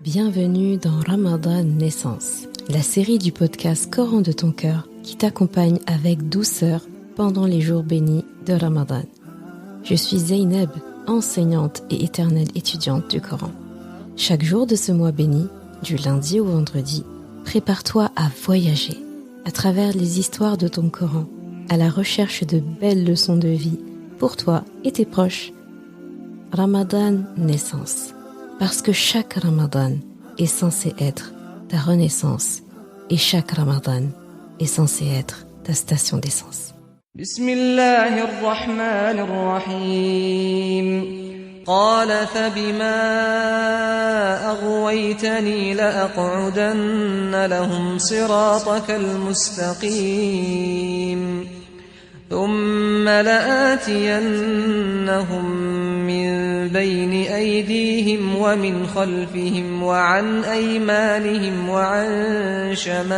Bienvenue dans Ramadan Naissance, la série du podcast Coran de ton cœur qui t'accompagne avec douceur pendant les jours bénis de Ramadan. Je suis Zeynep, enseignante et éternelle étudiante du Coran. Chaque jour de ce mois béni, du lundi au vendredi, prépare-toi à voyager à travers les histoires de ton Coran, à la recherche de belles leçons de vie pour toi et tes proches. Ramadan Naissance, parce que chaque Ramadan est censé être ta renaissance et chaque Ramadan est censé être ta station d'essence. Bismillahirrahmanirrahim. قال فبما أغويتني لأقعدن لهم صراطك المستقيم ثم لآتينهم من بين أيديهم ومن خلفهم وعن أيمانهم وعن شمائلهم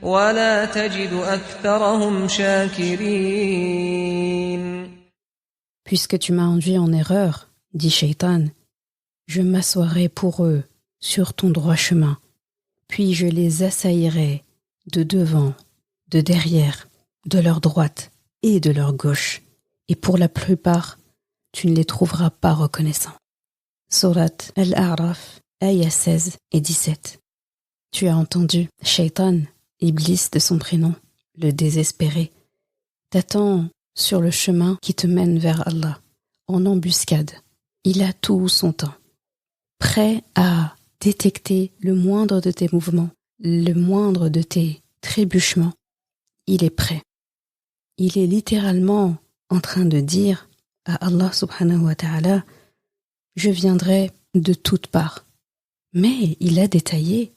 ولا تجد أكثرهم شاكرين. Puisque tu m'as induit en erreur, dit Shaitan, je m'assoirai pour eux sur ton droit chemin, puis je les assaillirai de devant, de derrière, de leur droite et de leur gauche, et pour la plupart, tu ne les trouveras pas reconnaissants. Sourate Al-A'raf, ayah 16 et 17. Tu as entendu, Shaitan, Iblis de son prénom, le désespéré, t'attend sur le chemin qui te mène vers Allah, en embuscade. Il a tout son temps, prêt à détecter le moindre de tes mouvements, le moindre de tes trébuchements. Il est prêt. Il est littéralement en train de dire à Allah subhanahu wa ta'ala, je viendrai de toutes parts. Mais il a détaillé,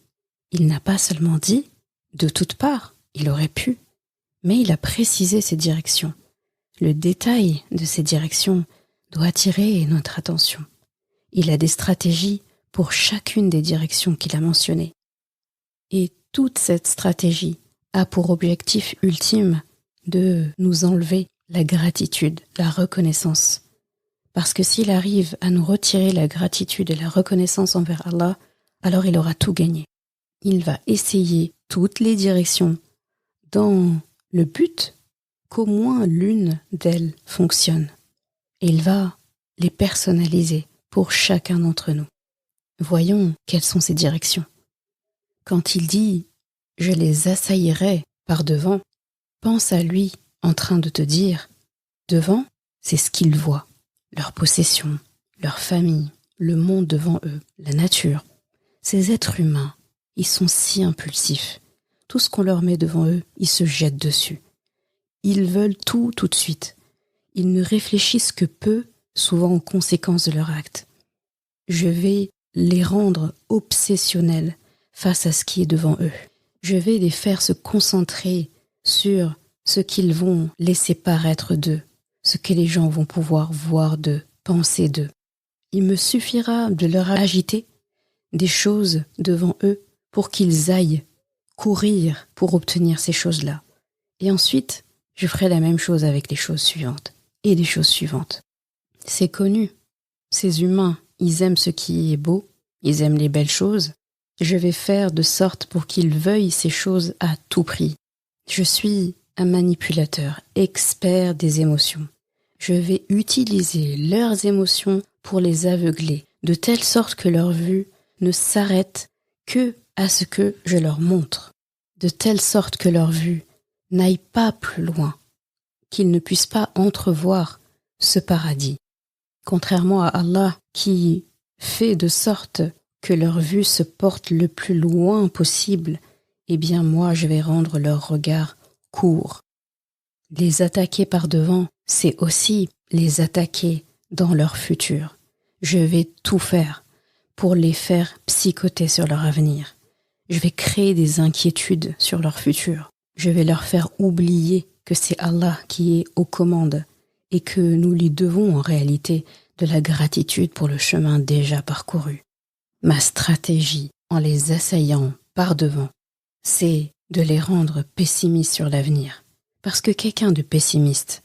il n'a pas seulement dit de toutes parts, il aurait pu, mais il a précisé ses directions. Le détail de ces directions doit attirer notre attention. Il a des stratégies pour chacune des directions qu'il a mentionnées. Et toute cette stratégie a pour objectif ultime de nous enlever la gratitude, la reconnaissance. Parce que s'il arrive à nous retirer la gratitude et la reconnaissance envers Allah, alors il aura tout gagné. Il va essayer toutes les directions dans le but qu'au moins l'une d'elles fonctionne. Et il va les personnaliser pour chacun d'entre nous. Voyons quelles sont ces directions. Quand il dit « je les assaillirai par devant », pense à lui en train de te dire « devant », c'est ce qu'ils voient, leur possession, leur famille, le monde devant eux, la nature. Ces êtres humains, ils sont si impulsifs. Tout ce qu'on leur met devant eux, ils se jettent dessus. Ils veulent tout de suite. Ils ne réfléchissent que peu, souvent en conséquence de leur acte. Je vais les rendre obsessionnels face à ce qui est devant eux. Je vais les faire se concentrer sur ce qu'ils vont laisser paraître d'eux, ce que les gens vont pouvoir voir d'eux, penser d'eux. Il me suffira de leur agiter des choses devant eux pour qu'ils aillent courir pour obtenir ces choses-là. Et ensuite, je ferai la même chose avec les choses suivantes et les choses suivantes. C'est connu. Ces humains, ils aiment ce qui est beau, ils aiment les belles choses. Je vais faire de sorte pour qu'ils veuillent ces choses à tout prix. Je suis un manipulateur, expert des émotions. Je vais utiliser leurs émotions pour les aveugler, de telle sorte que leur vue ne s'arrête que à ce que je leur montre, de telle sorte que leur vue n'aille pas plus loin, qu'ils ne puissent pas entrevoir ce paradis. Contrairement à Allah qui fait de sorte que leur vue se porte le plus loin possible, eh bien moi je vais rendre leur regard court. Les attaquer par devant, c'est aussi les attaquer dans leur futur. Je vais tout faire pour les faire psychoter sur leur avenir. Je vais créer des inquiétudes sur leur futur. Je vais leur faire oublier que c'est Allah qui est aux commandes et que nous lui devons en réalité de la gratitude pour le chemin déjà parcouru. Ma stratégie en les assaillant par devant, c'est de les rendre pessimistes sur l'avenir. Parce que quelqu'un de pessimiste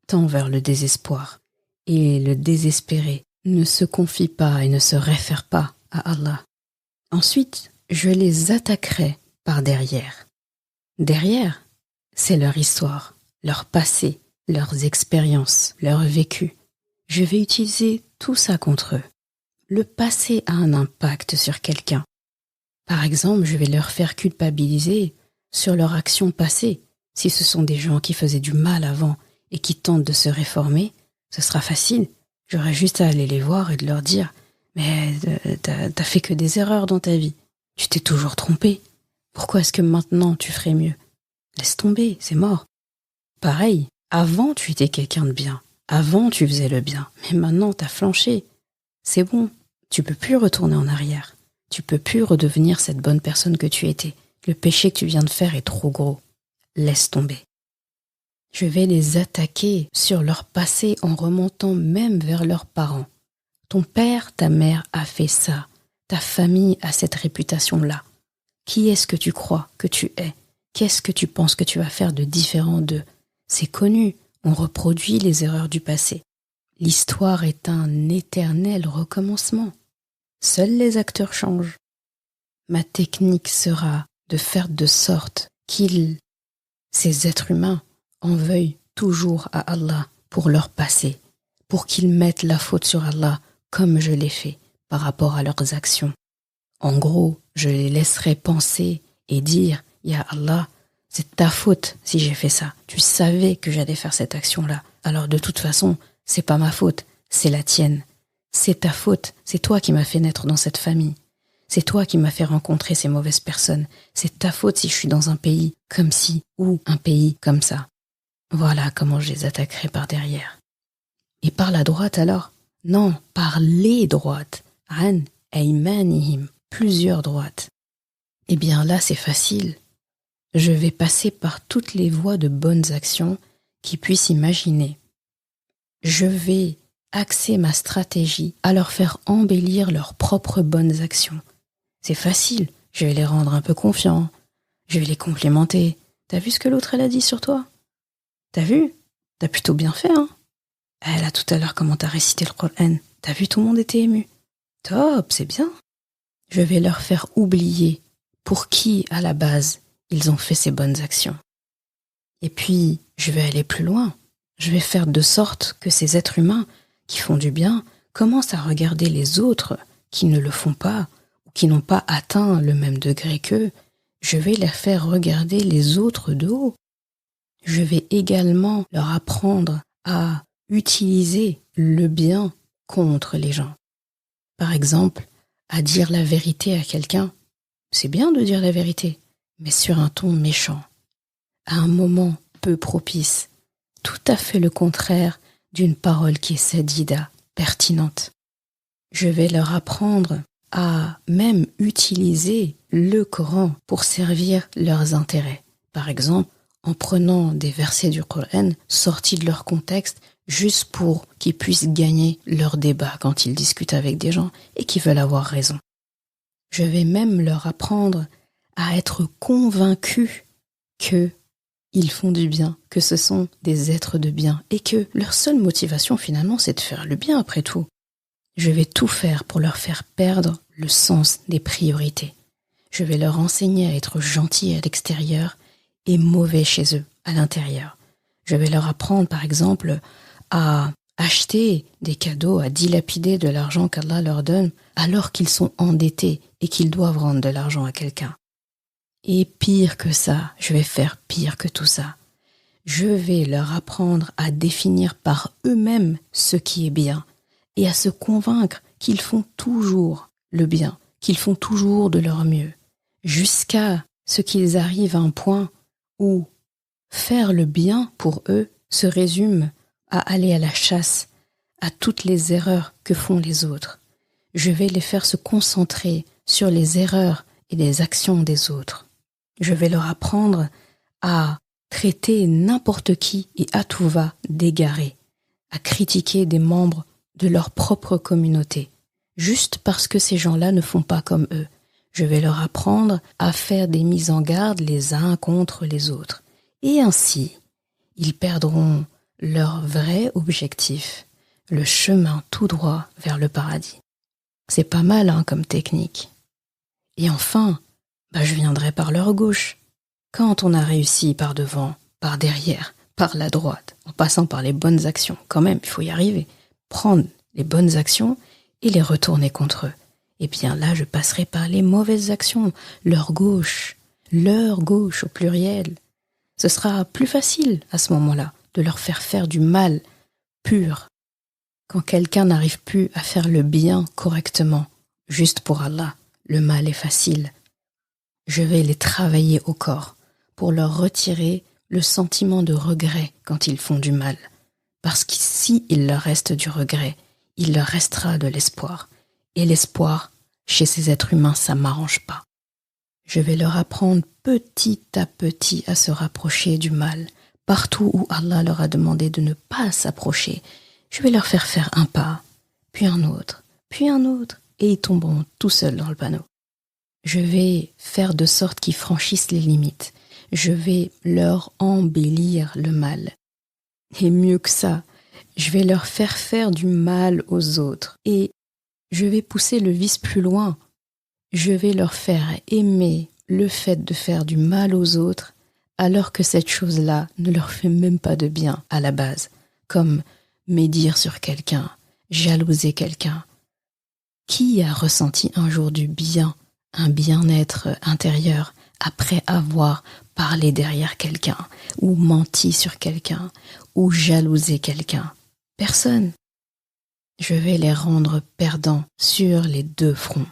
tend vers le désespoir et le désespéré ne se confient pas et ne se réfèrent pas à Allah. Ensuite, je les attaquerai par derrière. Derrière, c'est leur histoire, leur passé, leurs expériences, leur vécu. Je vais utiliser tout ça contre eux. Le passé a un impact sur quelqu'un. Par exemple, je vais leur faire culpabiliser sur leur action passée. Si ce sont des gens qui faisaient du mal avant et qui tentent de se réformer, ce sera facile. J'aurai juste à aller les voir et de leur dire « Mais t'as fait que des erreurs dans ta vie. Tu t'es toujours trompé. Pourquoi est-ce que maintenant tu ferais mieux ? Laisse tomber, c'est mort. » Pareil, avant tu étais quelqu'un de bien. Avant tu faisais le bien. Mais maintenant t'as flanché. C'est bon, tu peux plus retourner en arrière. Tu peux plus redevenir cette bonne personne que tu étais. Le péché que tu viens de faire est trop gros. Laisse tomber. Je vais les attaquer sur leur passé en remontant même vers leurs parents. Ton père, ta mère a fait ça. Ta famille a cette réputation-là. Qui est-ce que tu crois que tu es ? Qu'est-ce que tu penses que tu vas faire de différent d'eux ? C'est connu, on reproduit les erreurs du passé. L'histoire est un éternel recommencement. Seuls les acteurs changent. Ma technique sera de faire de sorte qu'ils, ces êtres humains, en veuillent toujours à Allah pour leur passé, pour qu'ils mettent la faute sur Allah comme je l'ai fait par rapport à leurs actions. En gros, je les laisserai penser et dire « Ya Allah, c'est ta faute si j'ai fait ça. Tu savais que j'allais faire cette action-là. Alors de toute façon, c'est pas ma faute, c'est la tienne. C'est ta faute, c'est toi qui m'as fait naître dans cette famille. C'est toi qui m'as fait rencontrer ces mauvaises personnes. C'est ta faute si je suis dans un pays comme ci ou un pays comme ça. » Voilà comment je les attaquerai par derrière. Et par la droite alors ? Non, par les droites. An aymanihim, plusieurs droites. Eh bien là c'est facile. Je vais passer par toutes les voies de bonnes actions qu'ils puissent imaginer. Je vais axer ma stratégie à leur faire embellir leurs propres bonnes actions. C'est facile, je vais les rendre un peu confiants, je vais les complimenter. T'as vu ce que l'autre elle a dit sur toi ? T'as vu ? T'as plutôt bien fait, hein ? Elle a tout à l'heure comment t'as récité le Coran. T'as vu, tout le monde était ému. Top, c'est bien. Je vais leur faire oublier pour qui, à la base, ils ont fait ces bonnes actions. Et puis, je vais aller plus loin. Je vais faire de sorte que ces êtres humains qui font du bien commencent à regarder les autres qui ne le font pas ou qui n'ont pas atteint le même degré qu'eux. Je vais les faire regarder les autres de haut. Je vais également leur apprendre à utiliser le bien contre les gens. Par exemple, à dire la vérité à quelqu'un. C'est bien de dire la vérité, mais sur un ton méchant, à un moment peu propice, tout à fait le contraire d'une parole qui est sadida, pertinente. Je vais leur apprendre à même utiliser le Coran pour servir leurs intérêts. Par exemple, en prenant des versets du Coran sortis de leur contexte, juste pour qu'ils puissent gagner leur débat quand ils discutent avec des gens et qui veulent avoir raison. Je vais même leur apprendre à être convaincus qu'ils font du bien, que ce sont des êtres de bien et que leur seule motivation finalement c'est de faire le bien après tout. Je vais tout faire pour leur faire perdre le sens des priorités. Je vais leur enseigner à être gentils à l'extérieur et mauvais chez eux, à l'intérieur. Je vais leur apprendre par exemple à acheter des cadeaux, à dilapider de l'argent qu'Allah leur donne alors qu'ils sont endettés et qu'ils doivent rendre de l'argent à quelqu'un. Et pire que ça, je vais faire pire que tout ça. Je vais leur apprendre à définir par eux-mêmes ce qui est bien et à se convaincre qu'ils font toujours le bien, qu'ils font toujours de leur mieux, jusqu'à ce qu'ils arrivent à un point où faire le bien pour eux se résume à aller à la chasse à toutes les erreurs que font les autres. Je vais les faire se concentrer sur les erreurs et les actions des autres. Je vais leur apprendre à traiter n'importe qui et à tout va d'égaré, à critiquer des membres de leur propre communauté, juste parce que ces gens-là ne font pas comme eux. Je vais leur apprendre à faire des mises en garde les uns contre les autres. Et ainsi, ils perdront leur vrai objectif. le chemin tout droit vers le paradis. C'est pas mal comme technique. Et enfin, je viendrai par l'heure gauche. Quand on a réussi par devant, par derrière, par la droite, en passant par les bonnes actions, quand même, il faut y arriver. Prendre les bonnes actions et les retourner contre eux. Et bien là, je passerai par les mauvaises actions, l'heure gauche au pluriel. Ce sera plus facile à ce moment-là de leur faire du mal pur. Quand quelqu'un n'arrive plus à faire le bien correctement, juste pour Allah, le mal est facile. Je vais les travailler au corps pour leur retirer le sentiment de regret quand ils font du mal. Parce que si il leur reste du regret, il leur restera de l'espoir. Et l'espoir, chez ces êtres humains, ça ne m'arrange pas. Je vais leur apprendre petit à petit à se rapprocher du mal. Partout où Allah leur a demandé de ne pas s'approcher, je vais leur faire un pas, puis un autre, et ils tomberont tout seuls dans le panneau. Je vais faire de sorte qu'ils franchissent les limites. Je vais leur embellir le mal. Et mieux que ça, je vais leur faire du mal aux autres. Et je vais pousser le vice plus loin. Je vais leur faire aimer le fait de faire du mal aux autres, alors que cette chose-là ne leur fait même pas de bien à la base, comme médire sur quelqu'un, jalouser quelqu'un. Qui a ressenti un jour du bien, un bien-être intérieur, après avoir parlé derrière quelqu'un, ou menti sur quelqu'un, ou jalousé quelqu'un? Personne. Je vais les rendre perdants sur les deux fronts.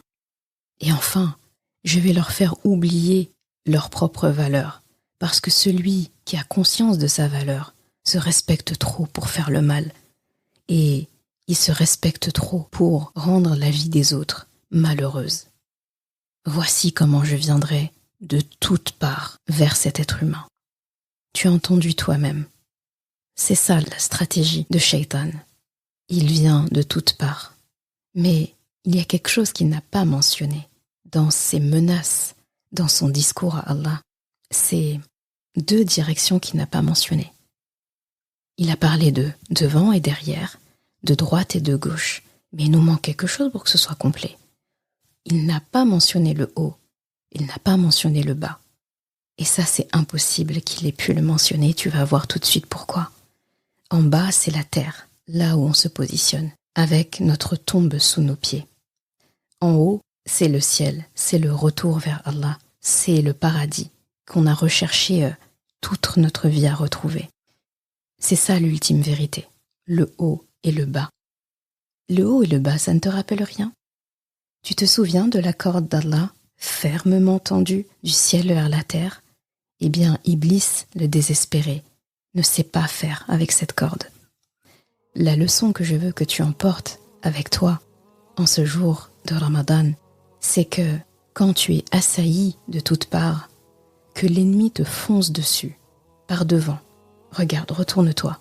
Et enfin, je vais leur faire oublier leur propre valeur, parce que celui qui a conscience de sa valeur se respecte trop pour faire le mal, et il se respecte trop pour rendre la vie des autres malheureuse. Voici comment je viendrai de toutes parts vers cet être humain. Tu as entendu toi-même. C'est ça la stratégie de Shaitan. Il vient de toutes parts. Mais il y a quelque chose qu'il n'a pas mentionné dans ses menaces, dans son discours à Allah. C'est deux directions qu'il n'a pas mentionnées. Il a parlé de devant et derrière, de droite et de gauche. Mais il nous manque quelque chose pour que ce soit complet. Il n'a pas mentionné le haut. Il n'a pas mentionné le bas. Et ça, c'est impossible qu'il ait pu le mentionner. Tu vas voir tout de suite pourquoi. En bas, c'est la terre, là où on se positionne, avec notre tombe sous nos pieds. En haut, c'est le ciel, c'est le retour vers Allah, c'est le paradis qu'on a recherché toute notre vie à retrouver. C'est ça l'ultime vérité, le haut et le bas. Le haut et le bas, ça ne te rappelle rien? Tu te souviens de la corde d'Allah, fermement tendue du ciel vers la terre? Eh bien, Iblis, le désespéré, ne sait pas faire avec cette corde. La leçon que je veux que tu emportes avec toi en ce jour de Ramadan, c'est que quand tu es assailli de toutes parts, que l'ennemi te fonce dessus, par devant. Regarde, retourne-toi.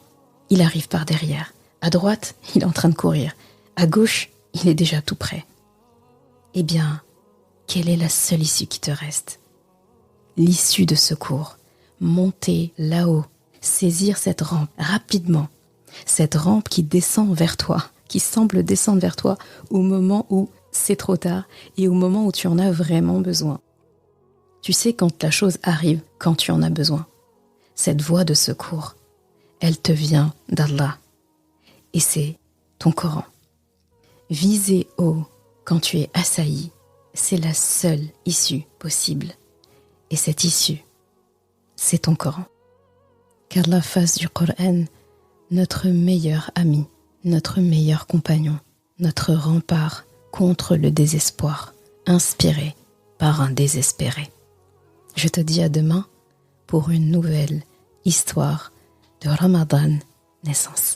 Il arrive par derrière. À droite, il est en train de courir. À gauche, il est déjà tout près. Eh bien, quelle est la seule issue qui te reste? L'issue de secours. Monter là-haut, saisir cette rampe rapidement. Cette rampe qui descend vers toi, qui semble descendre vers toi au moment où c'est trop tard et au moment où tu en as vraiment besoin. Tu sais quand la chose arrive, quand tu en as besoin. Cette voie de secours, elle te vient d'Allah. Et c'est ton Coran. Viser haut quand tu es assailli, c'est la seule issue possible. Et cette issue, c'est ton Coran. Qu'Allah fasse du Coran notre meilleur ami, notre meilleur compagnon, notre rempart contre le désespoir, inspiré par un désespéré. Je te dis à demain pour une nouvelle histoire de Ramadan naissance.